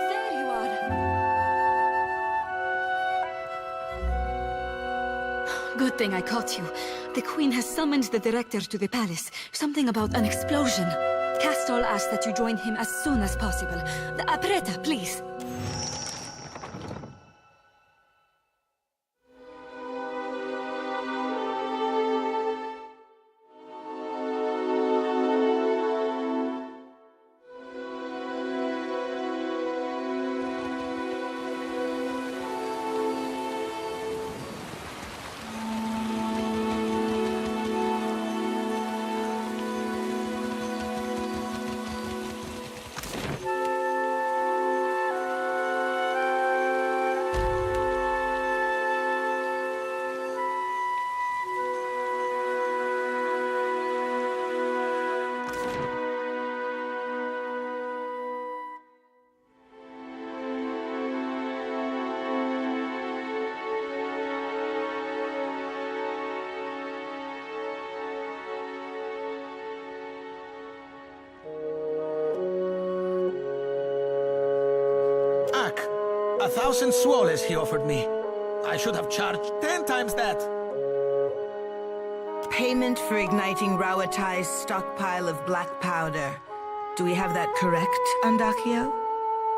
There you are. Good thing I caught you. The Queen has summoned the Director to the palace. Something about an explosion. Castor asked that you join him as soon as possible. The Apreta, please. Ak, 1,000 swoles he offered me. I should have charged 10 times that. Payment for igniting Rauatai's stockpile of black powder. Do we have that correct, Andakio?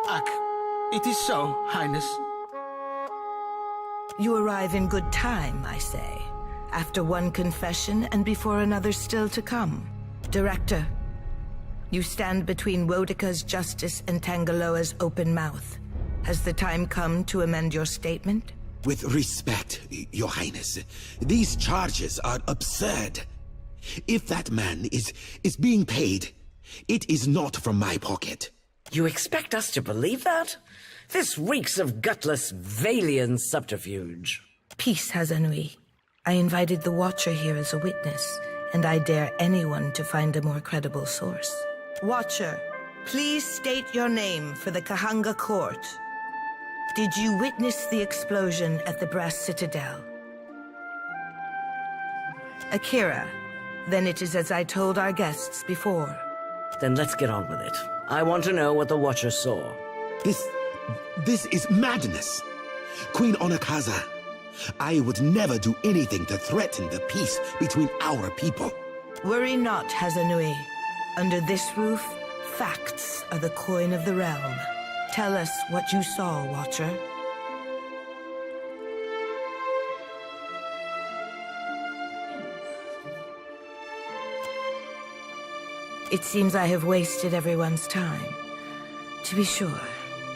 Ak, it is so, Highness. You arrive in good time, I say. After one confession and before another still to come. Director, you stand between Wodika's justice and Tangaloa's open mouth. Has the time come to amend your statement? With respect, Your Highness, these charges are absurd. If that man is being paid, it is not from my pocket. You expect us to believe that? This reeks of gutless Valian subterfuge. Peace, Hazanui. I invited the Watcher here as a witness, and I dare anyone to find a more credible source. Watcher, please state your name for the Kahanga court. Did you witness the explosion at the Brass Citadel? Akira, then it is as I told our guests before. Then let's get on with it. I want to know what the Watcher saw. This is madness. Queen Onakaza, I would never do anything to threaten the peace between our people. Worry not, Hazanui. Under this roof, facts are the coin of the realm. Tell us what you saw, Watcher. It seems I have wasted everyone's time. To be sure,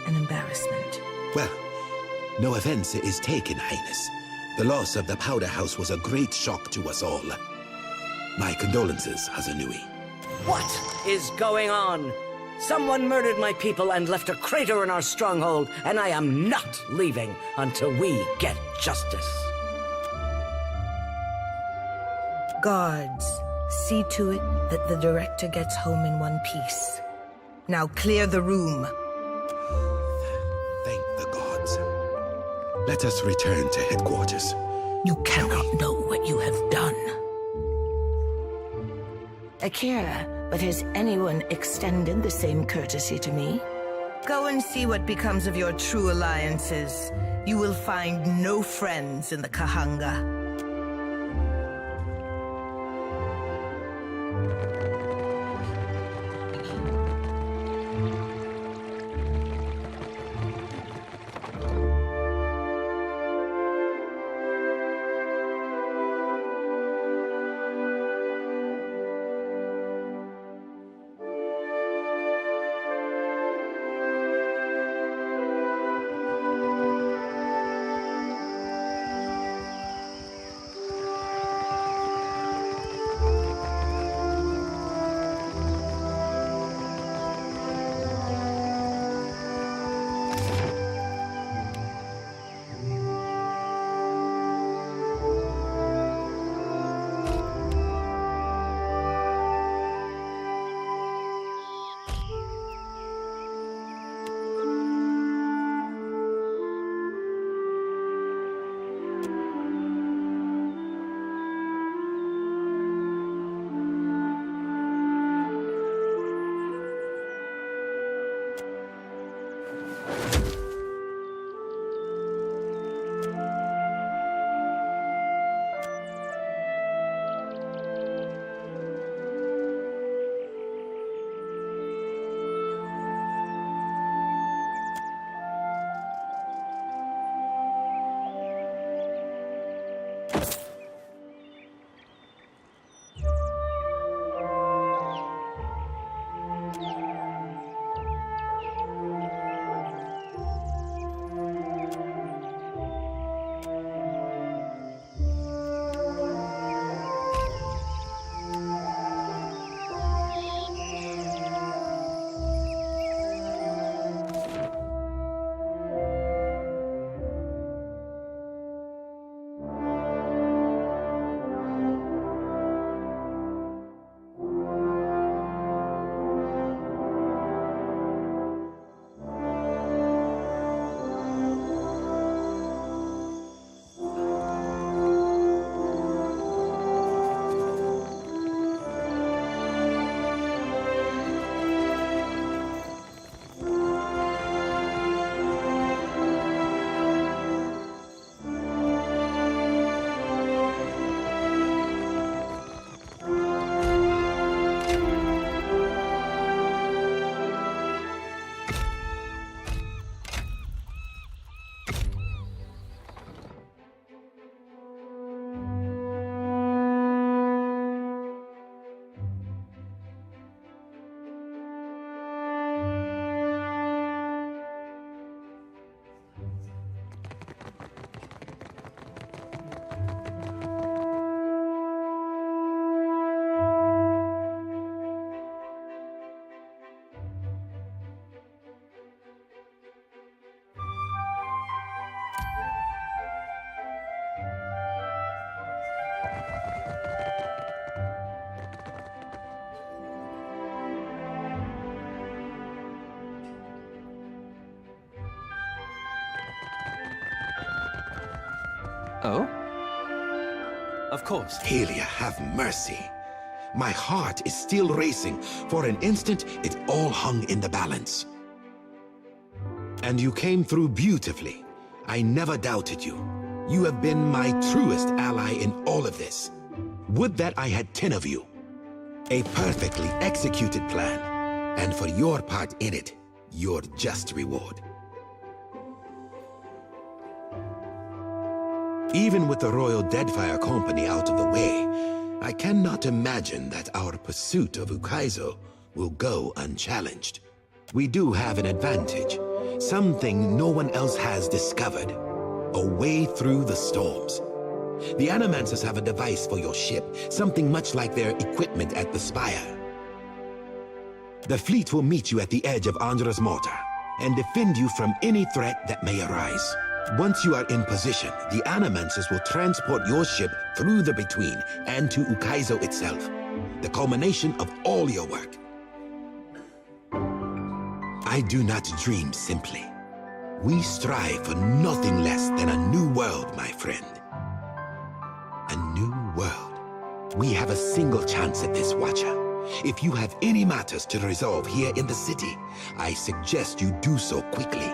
an embarrassment. Well, no offense is taken, Highness. The loss of the Powder House was a great shock to us all. My condolences, Hazanui. What is going on? Someone murdered my people and left a crater in our stronghold, and I am not leaving until we get justice. Guards, see to it that the Director gets home in one piece. Now clear the room. Thank the gods. Let us return to headquarters. You cannot know what you have done. Akira, but has anyone extended the same courtesy to me? Go and see what becomes of your true alliances. You will find no friends in the Kahanga. Oh? Of course. Helia, have mercy. My heart is still racing. For an instant, it all hung in the balance. And you came through beautifully. I never doubted you. You have been my truest ally in all of this. Would that I had 10 of you. A perfectly executed plan. And for your part in it, your just reward. Even with the Royal Deadfire Company out of the way, I cannot imagine that our pursuit of Ukaizo will go unchallenged. We do have an advantage, something no one else has discovered. A way through the storms. The Animancers have a device for your ship, something much like their equipment at the Spire. The fleet will meet you at the edge of Andra's Mortar and defend you from any threat that may arise. Once you are in position, the Animancers will transport your ship through the Between and to Ukaizo itself, the culmination of all your work. I do not dream simply. We strive for nothing less than a new world, my friend. A new world. We have a single chance at this, Watcher. If you have any matters to resolve here in the city, I suggest you do so quickly.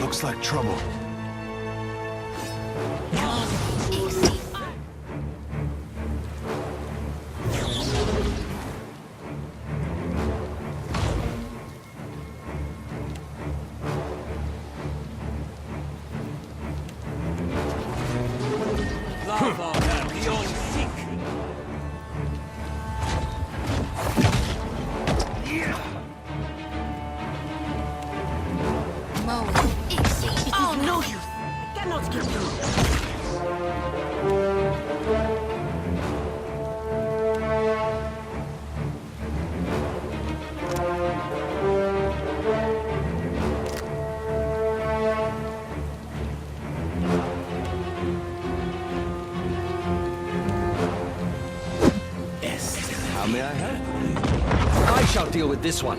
Looks like trouble. Oh, no use! I cannot get through! How may I help? I shall deal with this one.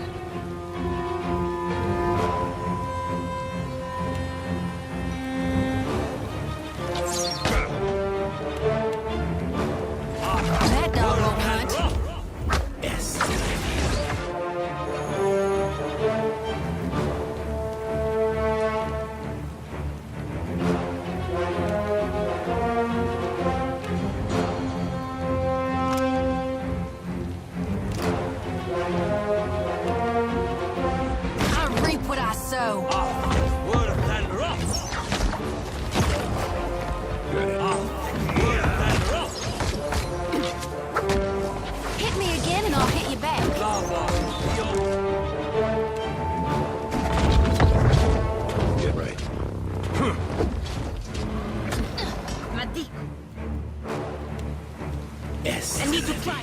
That dog won't hunt. I need to try.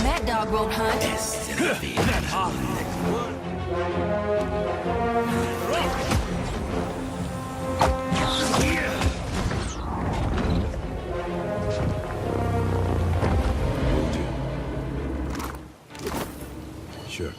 Mad Dog won't hunt. Sure.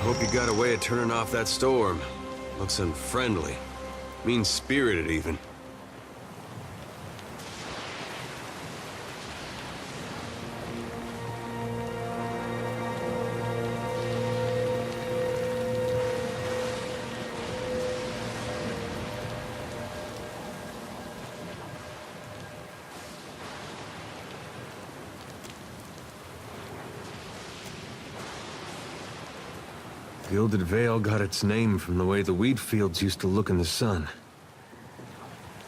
Hope you got a way of turning off that storm. Looks unfriendly. Mean-spirited, even. Gilded Vale got its name from the way the wheat fields used to look in the sun.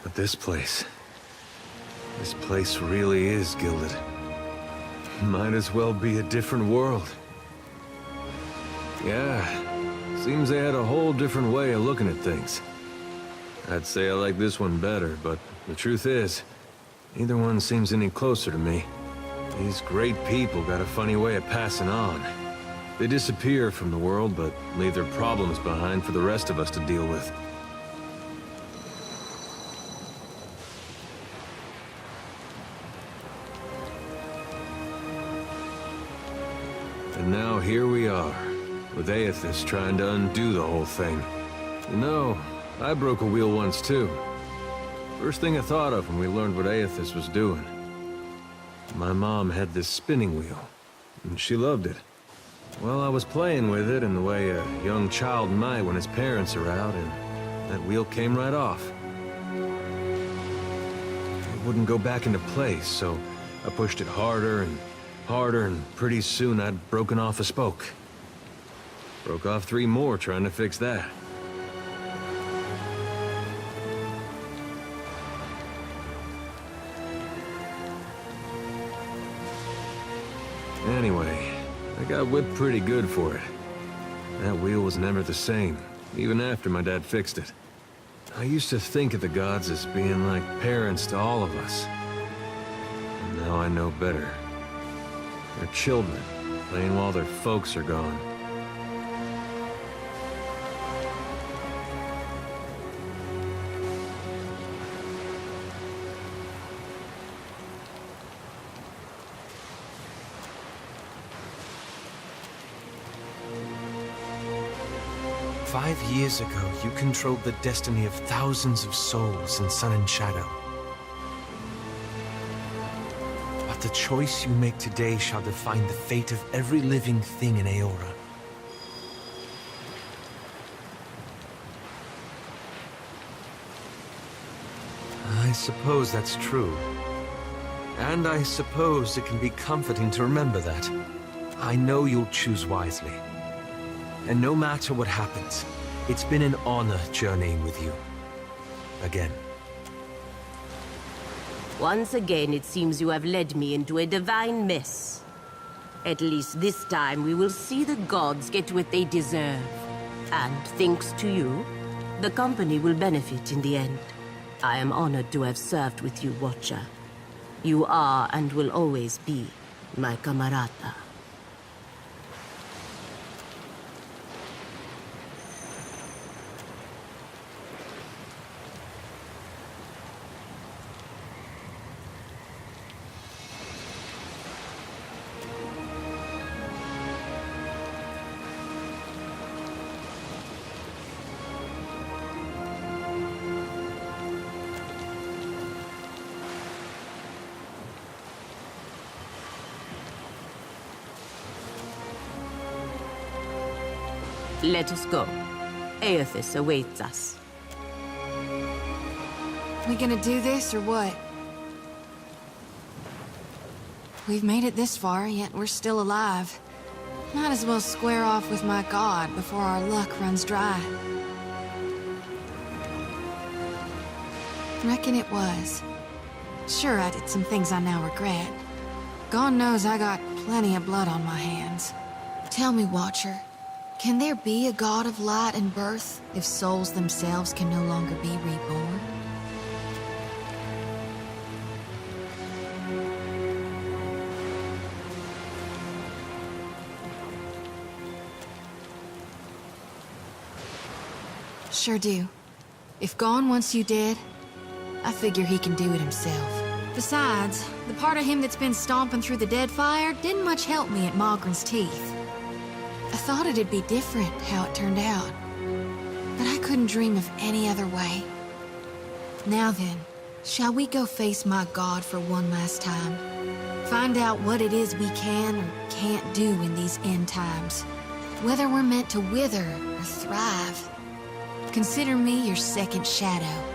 But this place really is gilded. Might as well be a different world. Yeah, seems they had a whole different way of looking at things. I'd say I like this one better, but the truth is, neither one seems any closer to me. These great people got a funny way of passing on. They disappear from the world, but leave their problems behind for the rest of us to deal with. And now here we are, with Aethys trying to undo the whole thing. You know, I broke a wheel once too. First thing I thought of when we learned what Aethys was doing. My mom had this spinning wheel, and she loved it. Well, I was playing with it in the way a young child might when his parents are out, and that wheel came right off. It wouldn't go back into place, so I pushed it harder, and pretty soon I'd broken off a spoke. Broke off 3 more trying to fix that. Anyway, I got whipped pretty good for it. That wheel was never the same, even after my dad fixed it. I used to think of the gods as being like parents to all of us. And now I know better. They're children, playing while their folks are gone. "5 years ago, you controlled the destiny of thousands of souls in Sun and Shadow. The choice you make today shall define the fate of every living thing in Eora. I suppose that's true. And I suppose it can be comforting to remember that. I know you'll choose wisely. And no matter what happens, it's been an honor journeying with you. Again. Once again, it seems you have led me into a divine mess. At least this time, we will see the gods get what they deserve. And thanks to you, the company will benefit in the end. I am honored to have served with you, Watcher. You are and will always be my camarada. Let us go. Aethys awaits us. We gonna do this, or what? We've made it this far, yet we're still alive. Might as well square off with my god before our luck runs dry. Reckon it was. Sure, I did some things I now regret. God knows I got plenty of blood on my hands. Tell me, Watcher, can there be a god of light and birth if souls themselves can no longer be reborn? Sure do. If Gon wants you dead, I figure he can do it himself. Besides, the part of him that's been stomping through the dead fire didn't much help me at Malgren's teeth. I thought it'd be different how it turned out, but I couldn't dream of any other way. Now then, shall we go face my god for one last time? Find out what it is we can or can't do in these end times. Whether we're meant to wither or thrive. Consider me your second shadow.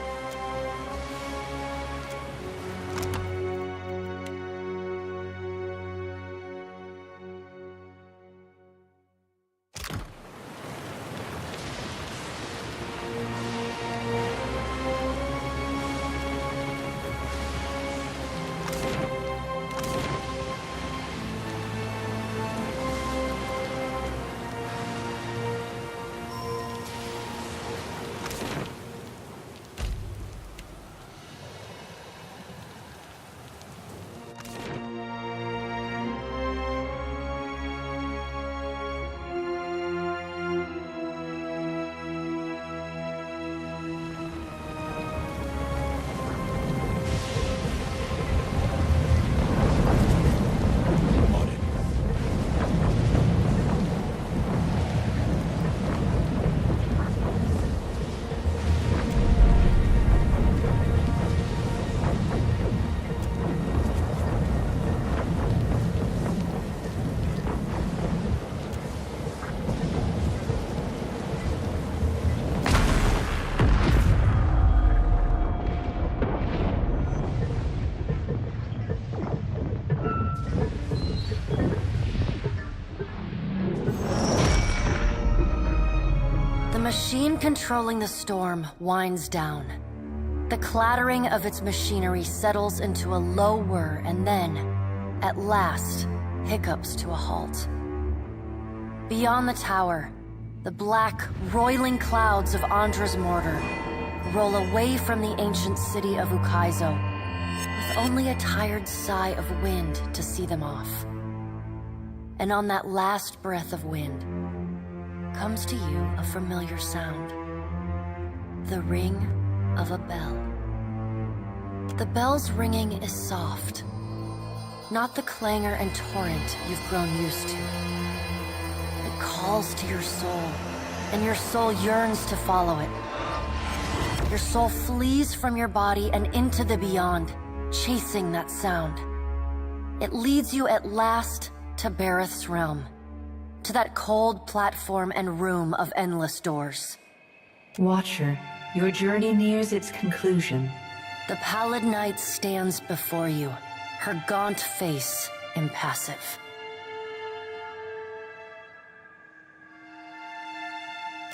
The machine controlling the storm winds down. The clattering of its machinery settles into a low whir and then, at last, hiccups to a halt. Beyond the tower, the black, roiling clouds of Andra's mortar roll away from the ancient city of Ukaizo, with only a tired sigh of wind to see them off. And on that last breath of wind, comes to you a familiar sound. The ring of a bell. The bell's ringing is soft, not the clangor and torrent you've grown used to. It calls to your soul, and your soul yearns to follow it. Your soul flees from your body and into the beyond, chasing that sound. It leads you at last to Bareth's realm, to that cold platform and room of endless doors. Watcher, your journey nears its conclusion. The Pallid Knight stands before you, her gaunt face impassive.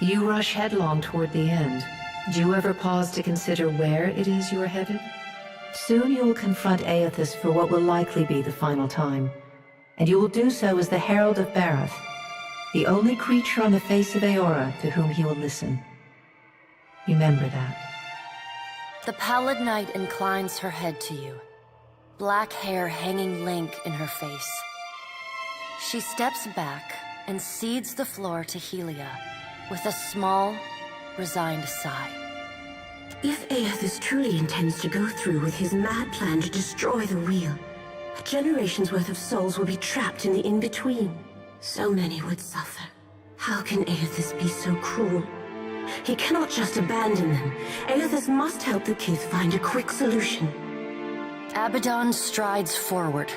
You rush headlong toward the end. Do you ever pause to consider where it is you are headed? Soon you will confront Aethys for what will likely be the final time, and you will do so as the Herald of Bareth, the only creature on the face of Eora to whom he will listen. Remember that. The Pallid Knight inclines her head to you, black hair hanging lank in her face. She steps back and cedes the floor to Helia with a small, resigned sigh. If Aethys truly intends to go through with his mad plan to destroy the Wheel, a generation's worth of souls will be trapped in the in-between. So many would suffer. How can Aethys be so cruel? He cannot just abandon them. Aethys must help the Kith find a quick solution. Abaddon strides forward.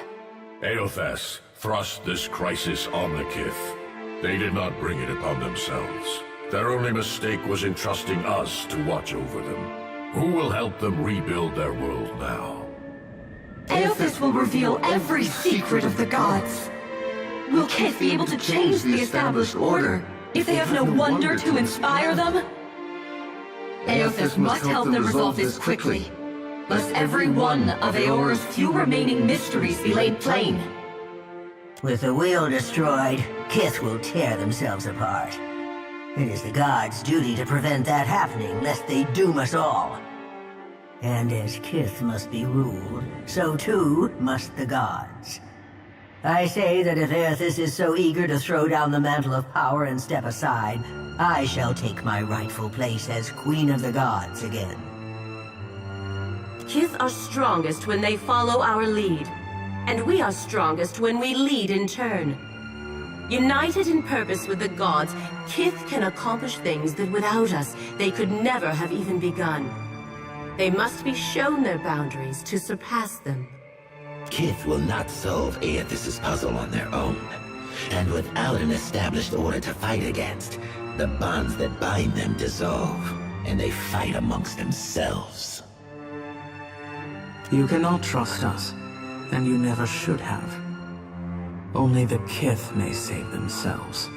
Eothas thrust this crisis on the Kith. They did not bring it upon themselves. Their only mistake was entrusting us to watch over them. Who will help them rebuild their world now? Aethys will reveal every secret of the gods. Will Kith be able to change the established order if they have no wonder to inspire them? Aethys must help them resolve this quickly, lest every one of Eora's few remaining mysteries be laid plain. With the Wheel destroyed, Kith will tear themselves apart. It is the gods' duty to prevent that happening, lest they doom us all. And as Kith must be ruled, so too must the gods. I say that if Aethys is so eager to throw down the mantle of power and step aside, I shall take my rightful place as Queen of the Gods again. Kith are strongest when they follow our lead, and we are strongest when we lead in turn. United in purpose with the gods, Kith can accomplish things that without us, they could never have even begun. They must be shown their boundaries to surpass them. Kith will not solve Aethys' puzzle on their own. And without an established order to fight against, the bonds that bind them dissolve, and they fight amongst themselves. You cannot trust us, and you never should have. Only the Kith may save themselves.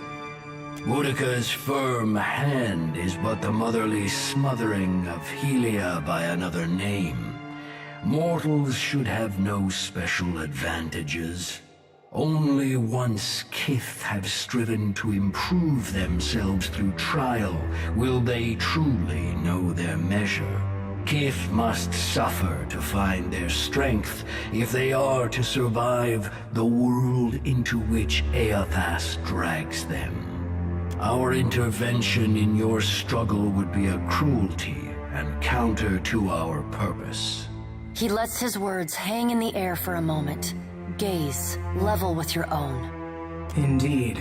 Boudica's firm hand is but the motherly smothering of Helia by another name. Mortals should have no special advantages. Only once Kith have striven to improve themselves through trial will they truly know their measure. Kith must suffer to find their strength if they are to survive the world into which Eothas drags them. Our intervention in your struggle would be a cruelty and counter to our purpose. He lets his words hang in the air for a moment. Gaze level with your own. Indeed.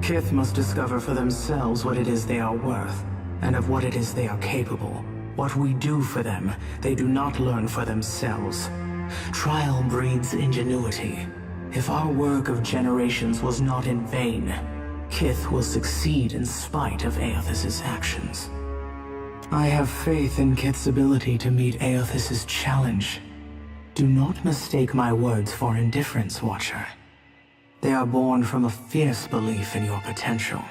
Kith must discover for themselves what it is they are worth, and of what it is they are capable. What we do for them, they do not learn for themselves. Trial breeds ingenuity. If our work of generations was not in vain, Kith will succeed in spite of Aethys' actions. I have faith in Kith's ability to meet Aethys' challenge. Do not mistake my words for indifference, Watcher. They are born from a fierce belief in your potential.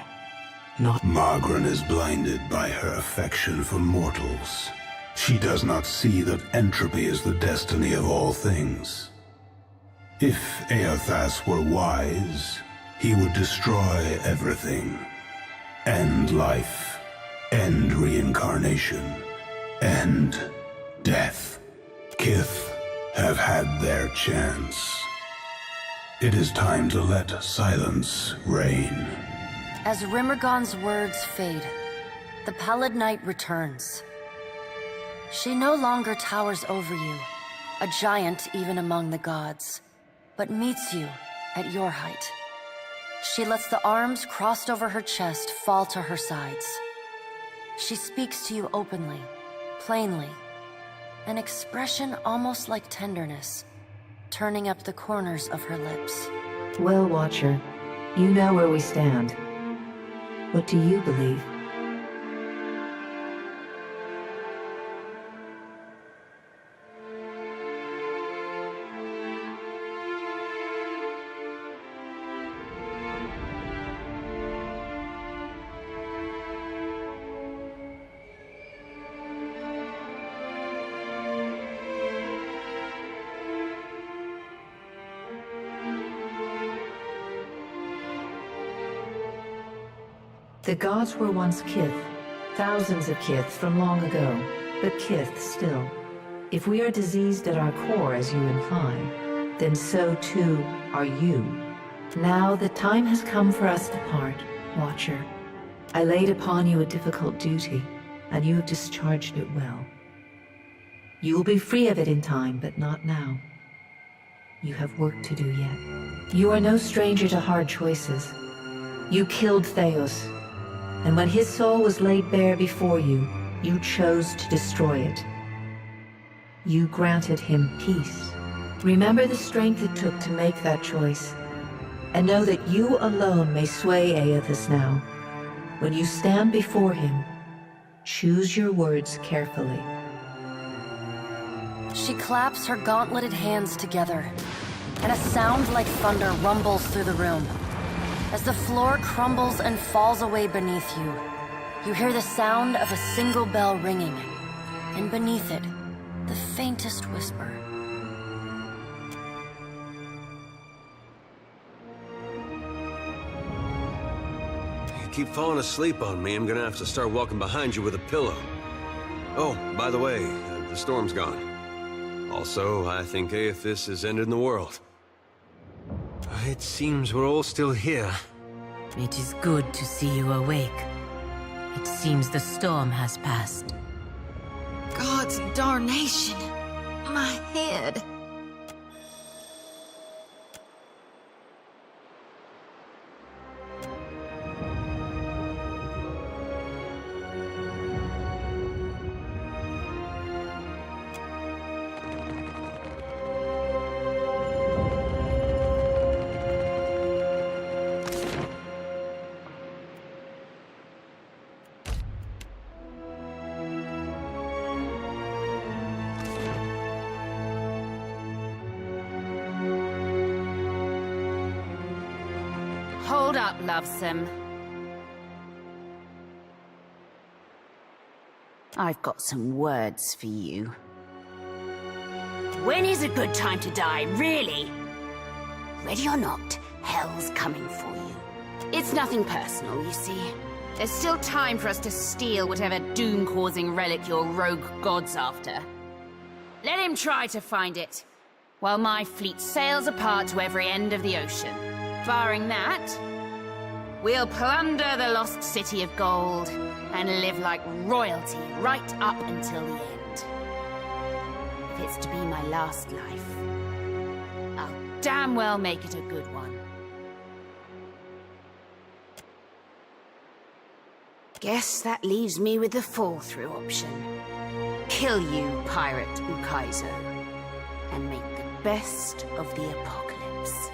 Not Margren is blinded by her affection for mortals. She does not see that entropy is the destiny of all things. If Eothas were wise, he would destroy everything. End life. End reincarnation. End death. Kith have had their chance. It is time to let silence reign. As Rimergon's words fade, the Pallid Knight returns. She no longer towers over you, a giant even among the gods, but meets you at your height. She lets the arms crossed over her chest fall to her sides. She speaks to you openly, plainly, an expression almost like tenderness. turning up the corners of her lips. Well, Watcher, you know where we stand. What do you believe? The gods were once Kith, thousands of Kith from long ago, but Kith still. If we are diseased at our core, as you imply, then so too are you. Now the time has come for us to part, Watcher. I laid upon you a difficult duty, and you have discharged it well. You will be free of it in time, but not now. You have work to do yet. You are no stranger to hard choices. You killed Theos, and when his soul was laid bare before you, you chose to destroy it. You granted him peace. Remember the strength it took to make that choice, and know that you alone may sway Aethys now. When you stand before him, choose your words carefully. She claps her gauntleted hands together, and a sound like thunder rumbles through the room. As the floor crumbles and falls away beneath you, you hear the sound of a single bell ringing, and beneath it, the faintest whisper. You keep falling asleep on me, I'm gonna have to start walking behind you with a pillow. Oh, by the way, the storm's gone. Also, I think Aethys has ended the world. It seems we're all still here. It is good to see you awake. It seems the storm has passed. God's darnation. My head. Hold up, lovesome. I've got some words for you. When is a good time to die, really? Ready or not, hell's coming for you. It's nothing personal, you see. There's still time for us to steal whatever doom-causing relic your rogue god's after. Let him try to find it, while my fleet sails apart to every end of the ocean. Barring that, we'll plunder the lost city of gold and live like royalty right up until the end. If it's to be my last life, I'll damn well make it a good one. Guess that leaves me with the fall-through option. Kill you, Pirate Ukaizo, and make the best of the apocalypse.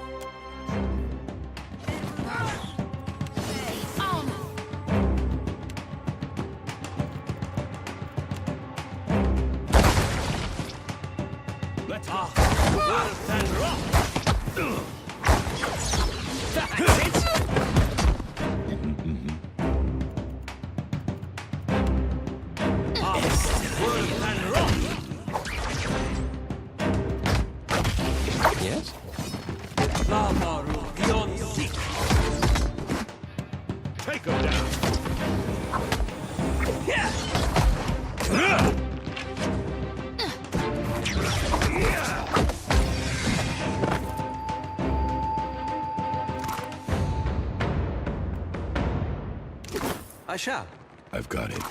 Yes? Take him down. I shall. I've got it.